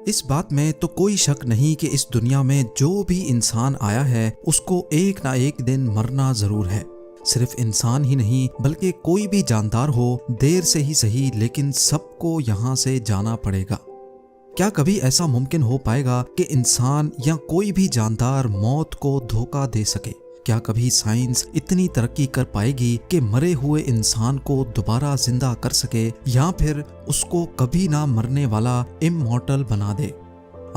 इस बात में तो कोई शक नहीं कि इस दुनिया में जो भी इंसान आया है उसको एक ना एक दिन मरना जरूर है। सिर्फ इंसान ही नहीं बल्कि कोई भी जानदार हो, देर से ही सही लेकिन सबको यहाँ से जाना पड़ेगा। क्या कभी ऐसा मुमकिन हो पाएगा कि इंसान या कोई भी जानदार मौत को धोखा दे सके? क्या कभी साइंस इतनी तरक्की कर पाएगी कि मरे हुए इंसान को दोबारा जिंदा कर सके या फिर उसको कभी ना मरने वाला इमॉर्टल बना दे?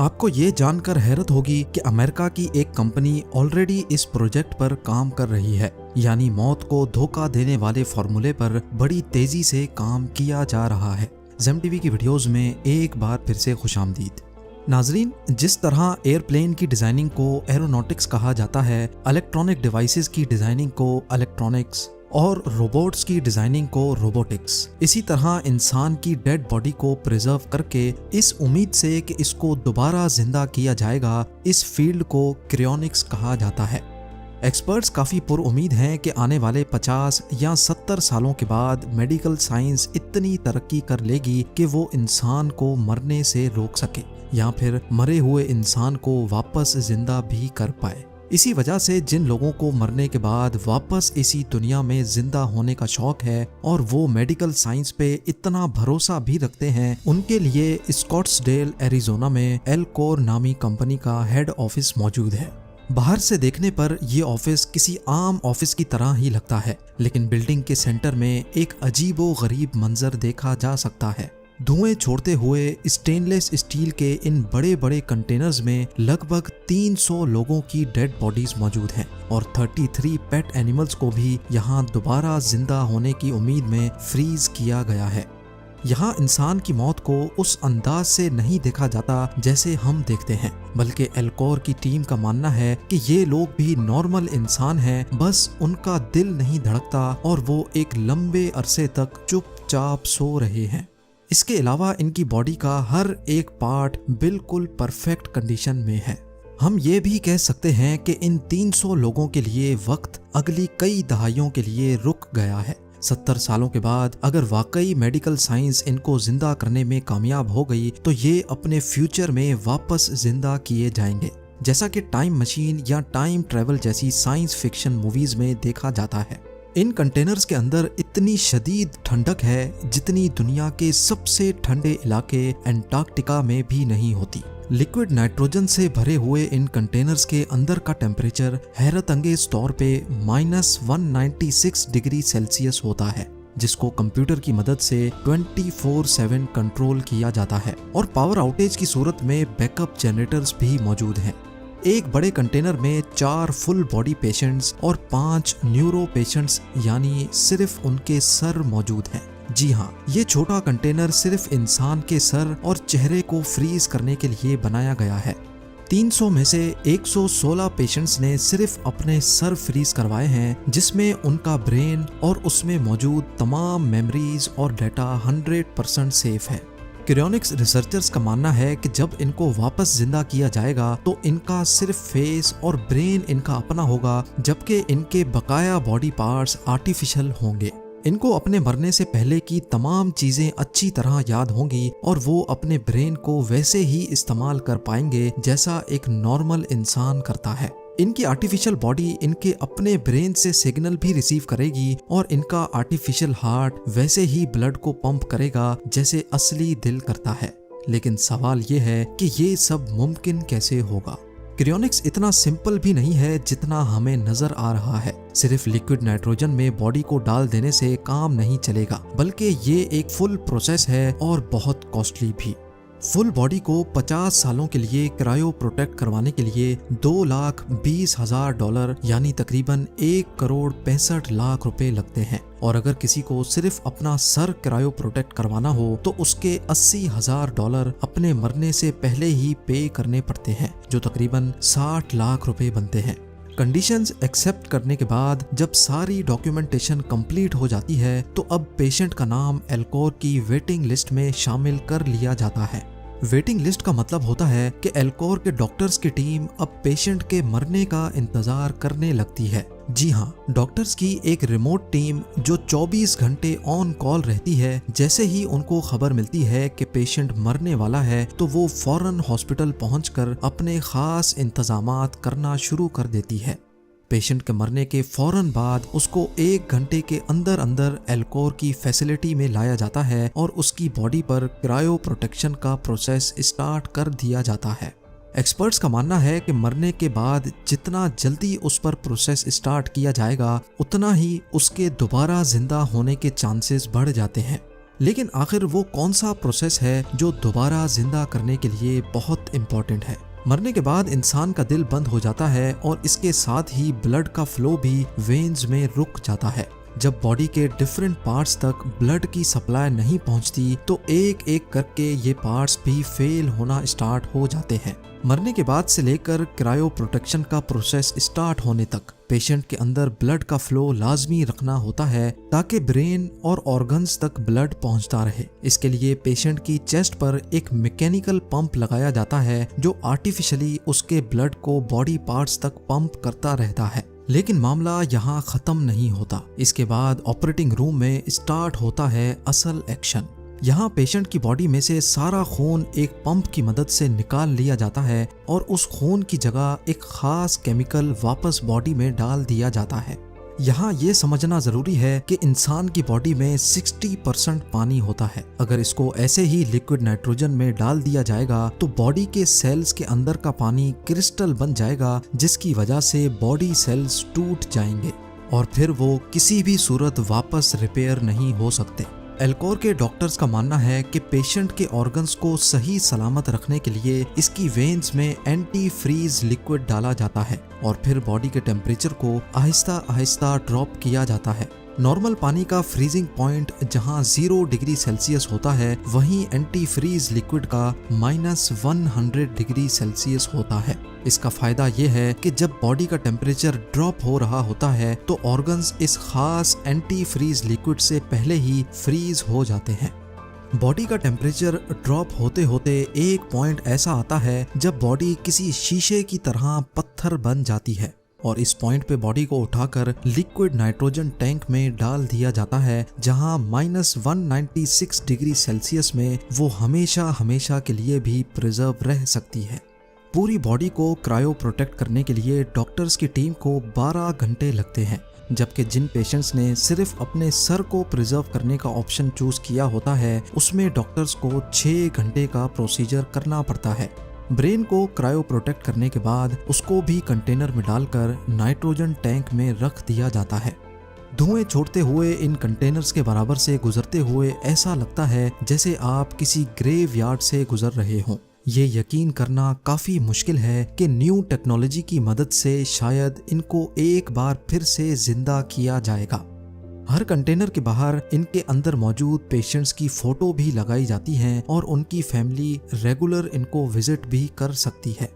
आपको ये जानकर हैरत होगी कि अमेरिका की एक कंपनी ऑलरेडी इस प्रोजेक्ट पर काम कर रही है, यानी मौत को धोखा देने वाले फॉर्मूले पर बड़ी तेजी से काम किया जा रहा है। ज़ेम टीवी की वीडियोस में एक बार फिर से खुशामदीद। नाजरीन, जिस तरह एयरप्लेन की डिजाइनिंग को एरोनॉटिक्स कहा जाता है, इलेक्ट्रॉनिक डिवाइसेस की डिजाइनिंग को इलेक्ट्रॉनिक्स और रोबोट्स की डिजाइनिंग को रोबोटिक्स, इसी तरह इंसान की डेड बॉडी को प्रिजर्व करके इस उम्मीद से कि इसको दोबारा जिंदा किया जाएगा, इस फील्ड को क्रायोनिक्स कहा जाता है। एक्सपर्ट्स काफ़ी पुरउम्मीद हैं कि आने वाले 50 या 70 सालों के बाद मेडिकल साइंस इतनी तरक्की कर लेगी कि वो इंसान को मरने से रोक सके या फिर मरे हुए इंसान को वापस जिंदा भी कर पाए। इसी वजह से जिन लोगों को मरने के बाद वापस इसी दुनिया में जिंदा होने का शौक है और वो मेडिकल साइंस पे इतना भरोसा भी रखते हैं, उनके लिए स्कॉट्सडेल एरिजोना में एल्कोर नामी कंपनी का हेड ऑफिस मौजूद है। बाहर से देखने पर यह ऑफिस किसी आम ऑफिस की तरह ही लगता है, लेकिन बिल्डिंग के सेंटर में एक अजीबो गरीब मंजर देखा जा सकता है। धुएं छोड़ते हुए स्टेनलेस स्टील के इन बड़े बड़े कंटेनर्स में लगभग 300 लोगों की डेड बॉडीज मौजूद हैं और 33 पेट एनिमल्स को भी यहाँ दोबारा जिंदा होने की उम्मीद में फ्रीज किया गया है। यहाँ इंसान की मौत को उस अंदाज से नहीं देखा जाता जैसे हम देखते हैं, बल्कि एल्कोर की टीम का मानना है कि ये लोग भी नॉर्मल इंसान हैं, बस उनका दिल नहीं धड़कता और वो एक लंबे अरसे तक चुपचाप सो रहे हैं। इसके अलावा इनकी बॉडी का हर एक पार्ट बिल्कुल परफेक्ट कंडीशन में है। हम ये भी कह सकते हैं कि इन 300 लोगों के लिए वक्त अगली कई दहाइयों के लिए रुक गया है। 70 सालों के बाद अगर वाकई मेडिकल साइंस इनको जिंदा करने में कामयाब हो गई तो ये अपने फ्यूचर में वापस जिंदा किए जाएंगे, जैसा कि टाइम मशीन या टाइम ट्रेवल जैसी साइंस फिक्शन मूवीज में देखा जाता है। इन कंटेनर्स के अंदर इतनी शदीद ठंडक है जितनी दुनिया के सबसे ठंडे इलाके एंटार्क्टिका में भी नहीं होती। लिक्विड नाइट्रोजन से भरे हुए इन कंटेनर्स के अंदर का टेम्परेचर हैरत अंगेज तौर पे -196 डिग्री सेल्सियस होता है, जिसको कंप्यूटर की मदद से 24/7 कंट्रोल किया जाता है और पावर आउटेज की सूरत में बैकअप जनरेटर्स भी मौजूद हैं। एक बड़े कंटेनर में 4 फुल बॉडी पेशेंट्स और 5 न्यूरो पेशेंट्स यानी सिर्फ उनके सर मौजूद हैं। जी हाँ, ये छोटा कंटेनर सिर्फ इंसान के सर और चेहरे को फ्रीज करने के लिए बनाया गया है। 300 में से 116 पेशेंट्स ने सिर्फ अपने सर फ्रीज करवाए हैं, जिसमें उनका ब्रेन और उसमें मौजूद तमाम मेमोरीज और डाटा 100% सेफ है। क्रायोनिक्स रिसर्चर्स का मानना है कि जब इनको वापस जिंदा किया जाएगा तो इनका सिर्फ फेस और ब्रेन इनका अपना होगा, जबकि इनके बकाया बॉडी पार्ट्स आर्टिफिशियल होंगे। इनको अपने मरने से पहले की तमाम चीजें अच्छी तरह याद होंगी और वो अपने ब्रेन को वैसे ही इस्तेमाल कर पाएंगे जैसा एक नॉर्मल इंसान करता है। इनकी आर्टिफिशियल बॉडी इनके अपने ब्रेन से सिग्नल भी रिसीव करेगी और इनका आर्टिफिशियल हार्ट वैसे ही ब्लड को पंप करेगा जैसे असली दिल करता है। लेकिन सवाल ये है कि ये सब मुमकिन कैसे होगा? क्रायोनिक्स इतना सिंपल भी नहीं है जितना हमें नजर आ रहा है। सिर्फ लिक्विड नाइट्रोजन में बॉडी को डाल देने से काम नहीं चलेगा, बल्कि ये एक फुल प्रोसेस है और बहुत कॉस्टली भी। फुल बॉडी को 50 सालों के लिए क्रायो प्रोटेक्ट करवाने के लिए $2,20,000 यानी तकरीबन 1,65,00,000 रुपए लगते हैं, और अगर किसी को सिर्फ अपना सर क्रायो प्रोटेक्ट करवाना हो तो उसके $80,000 अपने मरने से पहले ही पे करने पड़ते हैं, जो तकरीबन 60 लाख रुपए बनते हैं। कंडीशंस एक्सेप्ट करने के बाद जब सारी डॉक्यूमेंटेशन कंप्लीट हो जाती है तो अब पेशेंट का नाम एल्कोर की वेटिंग लिस्ट में शामिल कर लिया जाता है। वेटिंग लिस्ट का मतलब होता है कि एल्कोर के डॉक्टर्स की टीम अब पेशेंट के मरने का इंतजार करने लगती है। जी हाँ, डॉक्टर्स की एक रिमोट टीम जो 24 घंटे ऑन कॉल रहती है। जैसे ही उनको खबर मिलती है कि पेशेंट मरने वाला है तो वो फौरन हॉस्पिटल पहुंचकर अपने खास इंतजामात करना शुरू कर देती है। पेशेंट के मरने के फौरन बाद उसको 1 घंटे के अंदर अंदर एल्कोर की फैसिलिटी में लाया जाता है और उसकी बॉडी पर क्रायो प्रोटेक्शन का प्रोसेस स्टार्ट कर दिया जाता है। एक्सपर्ट्स का मानना है कि मरने के बाद जितना जल्दी उस पर प्रोसेस स्टार्ट किया जाएगा उतना ही उसके दोबारा जिंदा होने के चांसेस बढ़ जाते हैं। लेकिन आखिर वो कौन सा प्रोसेस है जो दोबारा जिंदा करने के लिए बहुत इम्पोर्टेंट है? मरने के बाद इंसान का दिल बंद हो जाता है और इसके साथ ही ब्लड का फ्लो भी वेन्स में रुक जाता है। जब बॉडी के डिफरेंट पार्ट्स तक ब्लड की सप्लाई नहीं पहुंचती तो एक एक करके ये पार्ट्स भी फेल होना स्टार्ट हो जाते हैं। मरने के बाद से लेकर क्रायो प्रोटेक्शन का प्रोसेस स्टार्ट होने तक पेशेंट के अंदर ब्लड का फ्लो लाजमी रखना होता है ताकि ब्रेन और ऑर्गन्स तक ब्लड पहुंचता रहे। इसके लिए पेशेंट की चेस्ट पर एक मैकेनिकल पंप लगाया जाता है जो आर्टिफिशियली उसके ब्लड को बॉडी पार्ट्स तक पंप करता रहता है। लेकिन मामला यहाँ खत्म नहीं होता। इसके बाद ऑपरेटिंग रूम में स्टार्ट होता है असल एक्शन। यहाँ पेशेंट की बॉडी में से सारा खून एक पंप की मदद से निकाल लिया जाता है और उस खून की जगह एक खास केमिकल वापस बॉडी में डाल दिया जाता है। यहाँ ये समझना जरूरी है कि इंसान की बॉडी में 60% पानी होता है। अगर इसको ऐसे ही लिक्विड नाइट्रोजन में डाल दिया जाएगा तो बॉडी के सेल्स के अंदर का पानी क्रिस्टल बन जाएगा, जिसकी वजह से बॉडी सेल्स टूट जाएंगे और फिर वो किसी भी सूरत वापस रिपेयर नहीं हो सकते। एल्कोर के डॉक्टर्स का मानना है कि पेशेंट के ऑर्गन्स को सही सलामत रखने के लिए इसकी वेन्स में एंटी फ्रीज लिक्विड डाला जाता है और फिर बॉडी के टेम्परेचर को आहिस्ता आहिस्ता ड्रॉप किया जाता है। नॉर्मल पानी का फ्रीजिंग पॉइंट जहां 0 डिग्री सेल्सियस होता है, वहीं एंटी फ्रीज लिक्विड का -100 डिग्री सेल्सियस होता है। इसका फायदा यह है कि जब बॉडी का टेम्परेचर ड्रॉप हो रहा होता है तो ऑर्गन्स इस खास एंटी फ्रीज लिक्विड से पहले ही फ्रीज हो जाते हैं। बॉडी का टेम्परेचर ड्रॉप होते होते एक पॉइंट ऐसा आता है जब बॉडी किसी शीशे की तरह पत्थर बन जाती है और इस पॉइंट पे बॉडी को उठाकर लिक्विड नाइट्रोजन टैंक में डाल दिया जाता है, जहां -196 डिग्री सेल्सियस में वो हमेशा हमेशा के लिए भी प्रिजर्व रह सकती है। पूरी बॉडी को क्रायो प्रोटेक्ट करने के लिए डॉक्टर्स की टीम को 12 घंटे लगते हैं, जबकि जिन पेशेंट्स ने सिर्फ अपने सर को प्रिजर्व करने का ऑप्शन चूज किया होता है उसमें डॉक्टर्स को 6 घंटे का प्रोसीजर करना पड़ता है। ब्रेन को क्रायो प्रोटेक्ट करने के बाद उसको भी कंटेनर में डालकर नाइट्रोजन टैंक में रख दिया जाता है। धुएं छोड़ते हुए इन कंटेनर्स के बराबर से गुजरते हुए ऐसा लगता है जैसे आप किसी ग्रेव यार्ड से गुजर रहे हों। ये यकीन करना काफी मुश्किल है कि न्यू टेक्नोलॉजी की मदद से शायद इनको एक बार फिर से जिंदा किया जाएगा। हर कंटेनर के बाहर इनके अंदर मौजूद पेशेंट्स की फोटो भी लगाई जाती हैं और उनकी फैमिली रेगुलर इनको विजिट भी कर सकती है।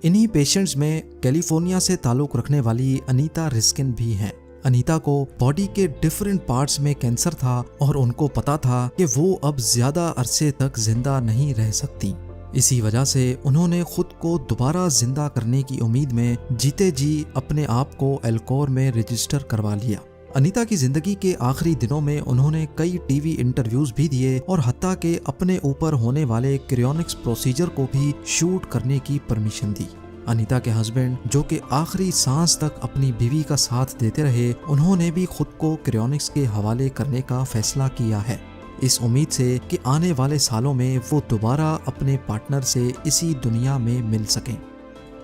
इन्हीं पेशेंट्स में कैलिफोर्निया से ताल्लुक रखने वाली अनीता रिस्किन भी हैं। अनीता को बॉडी के डिफरेंट पार्ट्स में कैंसर था और उनको पता था कि वो अब ज्यादा अरसे तक जिंदा नहीं रह सकती। इसी वजह से उन्होंने खुद को दोबारा जिंदा करने की उम्मीद में जीते जी अपने आप को एल्कोर में रजिस्टर करवा लिया। अनीता की जिंदगी के आखिरी दिनों में उन्होंने कई टीवी इंटरव्यूज भी दिए और हत्ता के अपने ऊपर होने वाले क्रायोनिक्स प्रोसीजर को भी शूट करने की परमिशन दी। अनीता के हस्बैंड, जो कि आखिरी सांस तक अपनी बीवी का साथ देते रहे, उन्होंने भी खुद को क्रायोनिक्स के हवाले करने का फैसला किया है, इस उम्मीद से कि आने वाले सालों में वो दोबारा अपने पार्टनर से इसी दुनिया में मिल सकें।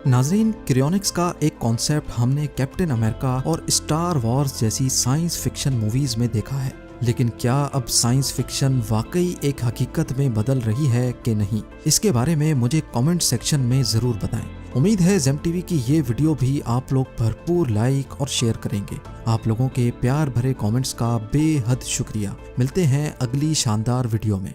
नाज़रीन, क्रायोनिक्स का एक कॉन्सेप्ट हमने कैप्टन अमेरिका और स्टार वॉर्स जैसी साइंस फिक्शन मूवीज में देखा है, लेकिन क्या अब साइंस फिक्शन वाकई एक हकीकत में बदल रही है कि नहीं? इसके बारे में मुझे कमेंट सेक्शन में ज़रूर बताएं। उम्मीद है ज़ेम टीवी की ये वीडियो भी आप लोग भरपूर लाइक और शेयर करेंगे। आप लोगों के प्यार भरे कमेंट्स का बेहद शुक्रिया। मिलते हैं अगली शानदार वीडियो में।